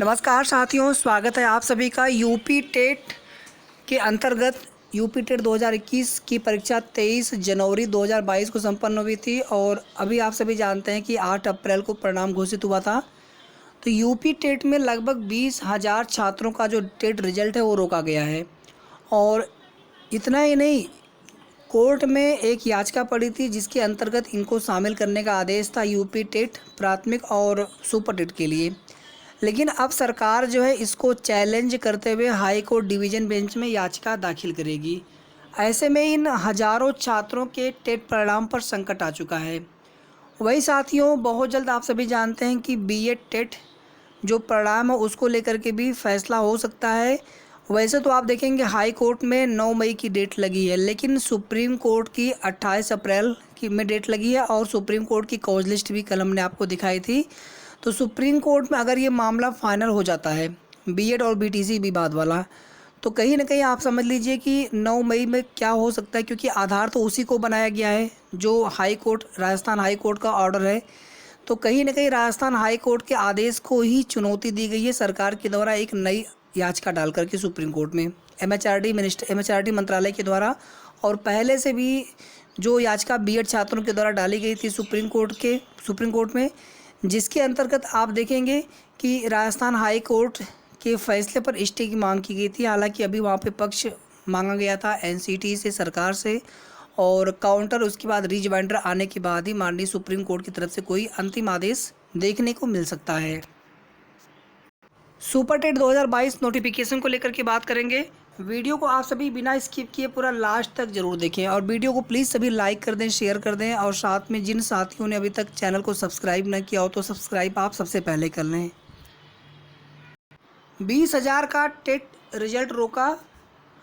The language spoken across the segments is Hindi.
नमस्कार साथियों, स्वागत है आप सभी का। यूपी टेट के अंतर्गत यूपी टेट 2021 की परीक्षा 23 जनवरी 2022 को संपन्न हुई थी और अभी आप सभी जानते हैं कि 8 अप्रैल को परिणाम घोषित हुआ था। तो यूपी टेट में लगभग 20,000 छात्रों का जो टेट रिजल्ट है वो रोका गया है। और इतना ही नहीं, कोर्ट में एक याचिका पड़ी थी जिसके अंतर्गत इनको शामिल करने का आदेश था यूपी टेट प्राथमिक और सुपर टेट के लिए। लेकिन अब सरकार जो है इसको चैलेंज करते हुए हाई कोर्ट डिवीज़न बेंच में याचिका दाखिल करेगी। ऐसे में इन हज़ारों छात्रों के टेट परिणाम पर संकट आ चुका है। वही साथियों, बहुत जल्द आप सभी जानते हैं कि बीएड टेट जो परिणाम है उसको लेकर के भी फैसला हो सकता है। वैसे तो आप देखेंगे हाई कोर्ट में 9 मई की डेट लगी है, लेकिन सुप्रीम कोर्ट की 28 अप्रैल की में डेट लगी है और सुप्रीम कोर्ट की कॉज लिस्ट भी कल हमने आपको दिखाई थी। तो सुप्रीम कोर्ट में अगर ये मामला फाइनल हो जाता है बीएड और बीटीसी विवाद वाला, तो कहीं ना कहीं आप समझ लीजिए कि 9 मई में क्या हो सकता है, क्योंकि आधार तो उसी को बनाया गया है जो high court Rajasthan high court का ऑर्डर है। तो कहीं ना कहीं राजस्थान हाई कोर्ट के आदेश को ही चुनौती दी गई है सरकार के द्वारा एक नई याचिका डाल करके सुप्रीम कोर्ट में एमएचआरडी मंत्रालय के द्वारा। और पहले से भी जो याचिका बीएड छात्रों के द्वारा डाली गई थी सुप्रीम कोर्ट में, जिसके अंतर्गत आप देखेंगे कि राजस्थान हाई कोर्ट के फैसले पर स्टे की मांग की गई थी। हालांकि अभी वहाँ पे पक्ष मांगा गया था एनसीटी से, सरकार से, और काउंटर उसके बाद रीजवाइंडर आने के बाद ही माननीय सुप्रीम कोर्ट की तरफ से कोई अंतिम आदेश देखने को मिल सकता है। सुपर टेट 2022 नोटिफिकेशन को लेकर के बात करेंगे। वीडियो को आप सभी बिना स्किप किए पूरा लास्ट तक जरूर देखें और वीडियो को प्लीज़ सभी लाइक कर दें, शेयर कर दें, और साथ में जिन साथियों ने अभी तक चैनल को सब्सक्राइब न किया हो तो सब्सक्राइब आप सबसे पहले कर लें। 20,000 का टेट रिजल्ट रोका।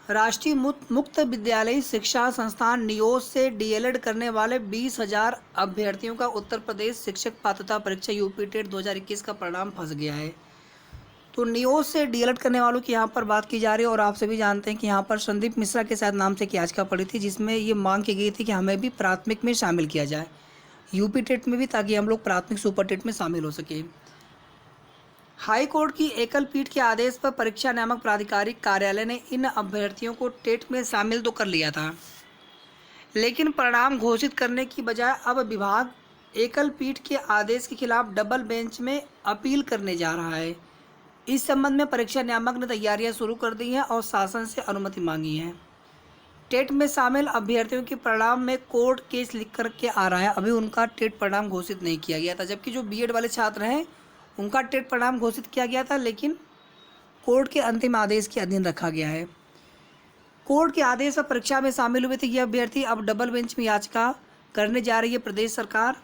राष्ट्रीय मुक्त विद्यालयी शिक्षा संस्थान नियोज से डीएलएड करने वाले 20,000 अभ्यर्थियों का उत्तर प्रदेश शिक्षक पात्रता परीक्षा यूपी टेट 2021 का परिणाम फंस गया है। तो नियोज से डीएलएड करने वालों की यहाँ पर बात की जा रही है और आप सभी जानते हैं कि यहाँ पर संदीप मिश्रा के साथ नाम से एक याचिका पड़ी थी जिसमें ये मांग की गई थी कि हमें भी प्राथमिक में शामिल किया जाए यूपी टेट में भी, ताकि हम लोग प्राथमिक सुपर टेट में शामिल हो सके। हाई कोर्ट की एकल पीठ के आदेश पर परीक्षा नियामक प्राधिकारिक कार्यालय ने इन अभ्यर्थियों को टेट में शामिल तो कर लिया था, लेकिन परिणाम घोषित करने की बजाय अब विभाग एकल पीठ के आदेश के खिलाफ डबल बेंच में अपील करने जा रहा है। इस संबंध में परीक्षा नियामक ने तैयारियां शुरू कर दी हैं और शासन से अनुमति मांगी है। टेट में शामिल अभ्यर्थियों के परिणाम में कोर्ट केस लिख करके आ रहा है। अभी उनका टेट परिणाम घोषित नहीं किया गया था, जबकि जो बीएड वाले छात्र हैं उनका टेट परिणाम घोषित किया गया था, लेकिन कोर्ट के अंतिम आदेश के अधीन रखा गया है। कोर्ट के आदेश पर परीक्षा में शामिल हुए थे ये अभ्यर्थी अब डबल बेंच में याचिका करने जा रही है प्रदेश सरकार।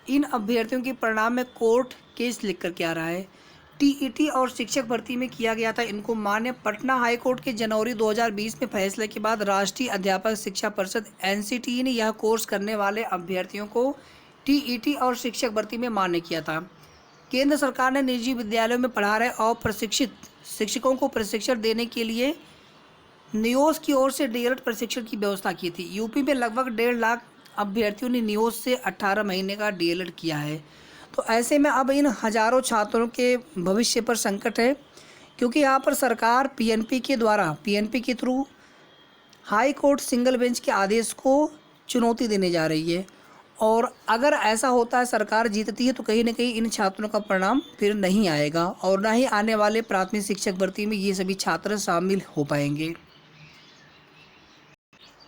इन अभ्यर्थियों के परिणाम में कोर्ट केस लिख करके आ रहा है। टीईटी और शिक्षक भर्ती में किया गया था इनको मान्य। पटना हाई कोर्ट के जनवरी 2020 में फैसले के बाद राष्ट्रीय अध्यापक शिक्षा परिषद एनसीटी ने यह कोर्स करने वाले अभ्यर्थियों को टीईटी और शिक्षक भर्ती में मान्य किया था। केंद्र सरकार ने निजी विद्यालयों में पढ़ा रहे अप्रशिक्षित शिक्षकों को प्रशिक्षण देने के लिए नियोज की ओर से डीएलएड प्रशिक्षण की व्यवस्था की थी। यूपी में लगभग 1.5 लाख अभ्यर्थियों ने नियोज से 18 महीने का डीएलएड किया है। तो ऐसे में अब इन हज़ारों छात्रों के भविष्य पर संकट है, क्योंकि यहाँ पर सरकार पीएनपी के through high court single bench के आदेश को चुनौती देने जा रही है। और अगर ऐसा होता है, सरकार जीतती है, तो कहीं ना कहीं इन छात्रों का परिणाम फिर नहीं आएगा और ना ही आने वाले प्राथमिक शिक्षक भर्ती में ये सभी छात्र शामिल हो पाएंगे।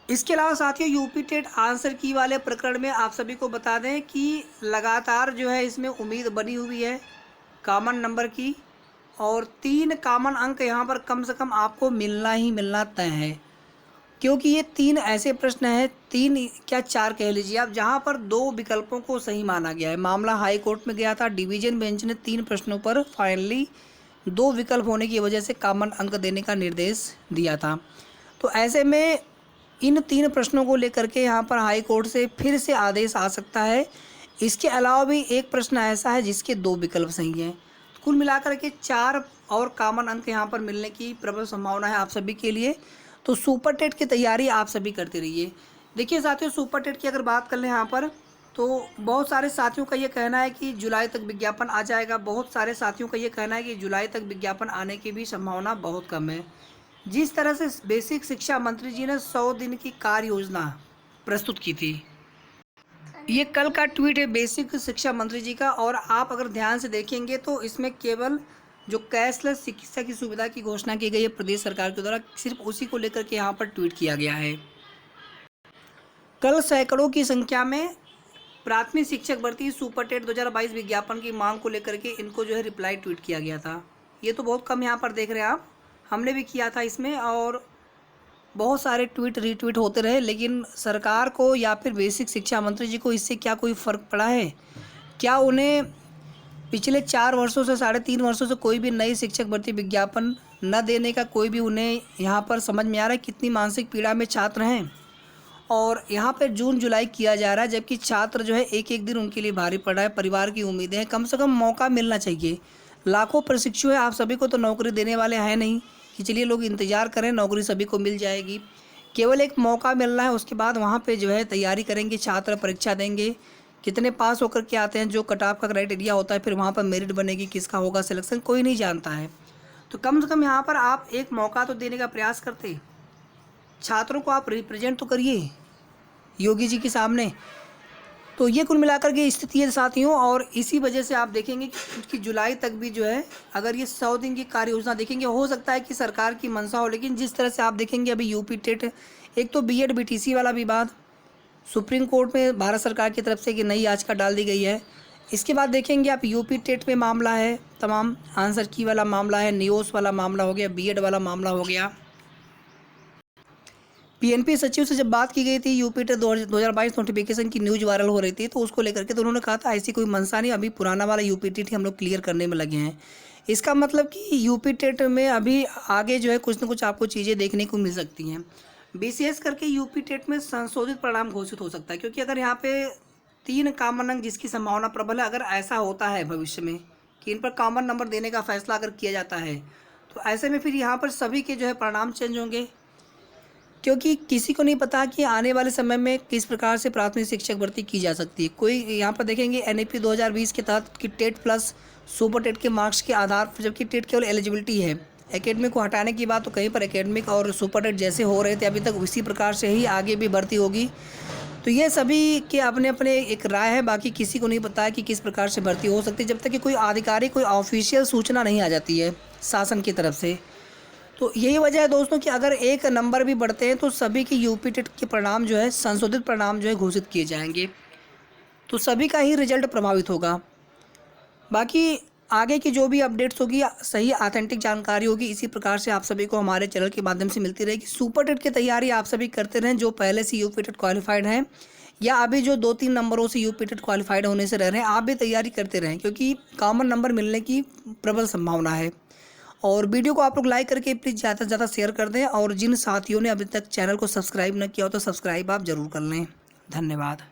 इसके अलावा साथियों, यूपी टेट आंसर की वाले प्रकरण में आप सभी को बता दें कि लगातार जो है इसमें उम्मीद बनी हुई है कॉमन नंबर की, और 3 कॉमन अंक यहाँ पर कम से कम आपको मिलना ही मिलना तय है, क्योंकि ये 3 ऐसे प्रश्न हैं, 3 क्या 4 कह लीजिए आप, जहाँ पर 2 विकल्पों को सही माना गया है। मामला हाई कोर्ट में गया था, डिवीज़न बेंच ने 3 प्रश्नों पर फाइनली 2 विकल्प होने की वजह से कॉमन अंक देने का निर्देश दिया था। तो ऐसे में इन 3 प्रश्नों को लेकर के यहाँ पर हाई कोर्ट से फिर से आदेश आ सकता है। इसके अलावा भी एक प्रश्न ऐसा है जिसके 2 विकल्प सही हैं। कुल मिलाकर के 4 और कॉमन अंक यहाँ पर मिलने की प्रबल संभावना है आप सभी के लिए। तो सुपर टेट की तैयारी आप सभी करते रहिए। देखिए साथियों, सुपर टेट की अगर बात कर लें यहाँ पर, तो बहुत सारे साथियों का ये कहना है कि जुलाई तक विज्ञापन आ जाएगा। बहुत सारे साथियों का ये कहना है कि जुलाई तक विज्ञापन आने की भी संभावना बहुत कम है। जिस तरह से बेसिक शिक्षा मंत्री जी ने 100 दिन की कार्य योजना प्रस्तुत की थी, ये कल का ट्वीट है बेसिक शिक्षा मंत्री जी का। और आप अगर ध्यान से देखेंगे तो इसमें केवल जो कैशलेस चिकित्सा की सुविधा की घोषणा की गई है प्रदेश सरकार के द्वारा, सिर्फ उसी को लेकर के यहाँ पर ट्वीट किया गया है। कल सैकड़ों की संख्या में प्राथमिक शिक्षक भर्ती सुपर टेट 2022 विज्ञापन की मांग को लेकर के इनको जो है रिप्लाई ट्वीट किया गया था। ये तो बहुत कम यहाँ पर देख रहे हैं आप, हमने भी किया था इसमें, और बहुत सारे ट्वीट रीट्वीट होते रहे। लेकिन सरकार को या फिर बेसिक शिक्षा मंत्री जी को इससे क्या कोई फ़र्क पड़ा है? क्या उन्हें पिछले 4 वर्षों से 3.5 वर्षों से कोई भी नई शिक्षक भर्ती विज्ञापन न देने का कोई भी उन्हें यहाँ पर समझ में आ रहा है? कितनी मानसिक पीड़ा में छात्र हैं, और यहाँ पर जून जुलाई किया जा रहा है, जबकि छात्र जो है एक एक दिन उनके लिए भारी पड़ रहा है। परिवार की उम्मीदें हैं, कम से कम मौका मिलना चाहिए। लाखों प्रशिक्षु हैं, आप सभी को तो नौकरी देने वाले हैं नहीं कि चलिए लोग इंतज़ार करें नौकरी सभी को मिल जाएगी। केवल एक मौका मिलना है, उसके बाद वहाँ पे जो है तैयारी करेंगे, छात्र परीक्षा देंगे, कितने पास होकर के आते हैं, जो कट ऑफ का क्राइटेरिया होता है, फिर वहाँ पर मेरिट बनेगी, किसका होगा सिलेक्शन कोई नहीं जानता है। तो कम से कम यहाँ पर आप एक मौका तो देने का प्रयास करते, छात्रों को आप रिप्रेजेंट तो करिए योगी जी के सामने। तो ये कुल मिलाकर के स्थिति है साथियों, और इसी वजह से आप देखेंगे कि जुलाई तक भी जो है अगर ये 100 दिन की कार्य योजना देखेंगे, हो सकता है कि सरकार की मंशा हो। लेकिन जिस तरह से आप देखेंगे अभी यूपी टेट, एक तो बीएड बीटीसी वाला विवाद सुप्रीम कोर्ट में भारत सरकार की तरफ से कि नई याचिका डाल दी गई है। इसके बाद देखेंगे आप यूपी टेट में मामला है, तमाम आंसर की वाला मामला है, नियोस वाला मामला हो गया, बीएड वाला मामला हो गया। पीएनपी सचिव से जब बात की गई थी यूपी टेट 2022 नोटिफिकेशन की न्यूज़ वायरल हो रही थी, तो उसको लेकर के तो उन्होंने कहा था ऐसी कोई मंशा नहीं, अभी पुराना वाला यूपी टेट ही हम लोग क्लियर करने में लगे हैं। इसका मतलब कि यूपी टेट में अभी आगे जो है कुछ न कुछ आपको चीज़ें देखने को मिल सकती हैं। विशेष करके यूपी टेट में संशोधित परिणाम घोषित हो सकता है, क्योंकि अगर यहाँ पे 3 कॉमन अंक जिसकी संभावना प्रबल है, अगर ऐसा होता है भविष्य में कि इन पर कॉमन नंबर देने का फैसला अगर किया जाता है, तो ऐसे में फिर यहाँ पर सभी के जो है परिणाम चेंज होंगे। क्योंकि किसी को नहीं पता कि आने वाले समय में किस प्रकार से प्राथमिक शिक्षक भर्ती की जा सकती है। कोई यहाँ पर देखेंगे एनईपी 2020 के तहत कि टेट प्लस सुपर टेट के मार्क्स के आधार पर, जबकि टेट केवल एलिजिबिलिटी है, एकेडमिक को हटाने की बात तो कहीं पर एकेडमिक और सुपर टेट जैसे हो रहे थे अभी तक, उसी प्रकार से ही आगे भी भर्ती होगी। तो ये सभी के अपने अपने एक राय है, बाकी किसी को नहीं पता है कि किस प्रकार से भर्ती हो सकती है, जब तक कि कोई आधिकारिक कोई ऑफिशियल सूचना नहीं आ जाती है शासन की तरफ से। तो यही वजह है दोस्तों कि अगर एक नंबर भी बढ़ते हैं तो सभी के यूपी टेट के परिणाम जो है, संशोधित परिणाम जो है घोषित किए जाएंगे, तो सभी का ही रिजल्ट प्रभावित होगा। बाकी आगे की जो भी अपडेट्स होगी, सही ऑथेंटिक जानकारी होगी, इसी प्रकार से आप सभी को हमारे चैनल के माध्यम से मिलती रहेगी। सुपर टेट की तैयारी आप सभी करते रहें, जो पहले से यूपी टेट क्वालिफाइड हैं या अभी जो 2-3 नंबरों से यूपी टेट क्वालिफाइड होने से रह रहे हैं, आप भी तैयारी करते रहें, क्योंकि कॉमन नंबर मिलने की प्रबल संभावना है। और वीडियो को आप लोग लाइक करके प्लीज़ ज़्यादा से ज़्यादा शेयर कर दें, और जिन साथियों ने अभी तक चैनल को सब्सक्राइब न किया हो तो सब्सक्राइब आप ज़रूर कर लें। धन्यवाद।